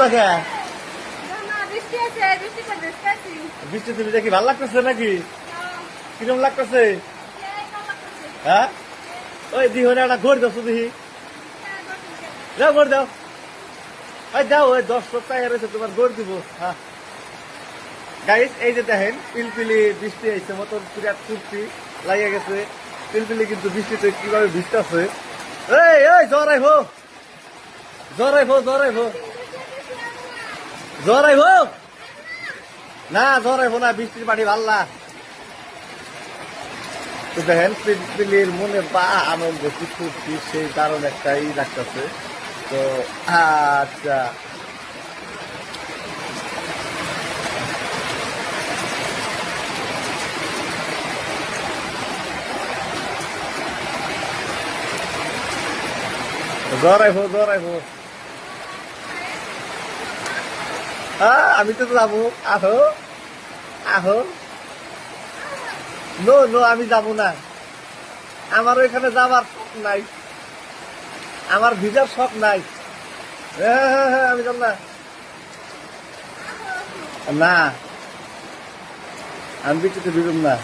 অবস্থা কে? বৃষ্টি তুমি দেখি ভালো লাগতেছে নাকি? কিরম লাগতেছে? হ্যাঁ, ওই দিহনে একটা ঘর দাও দেখি, যাও ঘর দাও, ওই দাও, ওই 10 সপ্তাহ রয়েছে তোমার ঘর দিব। হ্যাঁ গাইস, এই যে দেখেন পিলপিলি বৃষ্টি হয়েছে, মতন বিরাট কুর্তি লাগিয়ে গেছে। পিলপিলি কিন্তু বৃষ্টিতে কিভাবে ভিজতেছে। এই এই জরাইব, জরাইব, জরাইব, জরাইব না, জরাইব না, বৃষ্টির পানি ভাল্লা। তো দেখেন পিলপিলির মনে বা আনন্দ কি ফুর্তি, সেই কারণ একটাই লাগতেছে। তো আচ্ছা, জরাইব, জরাইব। আমি তো যাবো, আহো আহো। নো নো, আমি যাবো না, আমার ওইখানে যাবার শখ নাই, আমার ভিজার শখ নাই। হ্যাঁ হ্যাঁ হ্যাঁ, আমি যাব না, না আমি বৃষ্টিতে ভিজব না।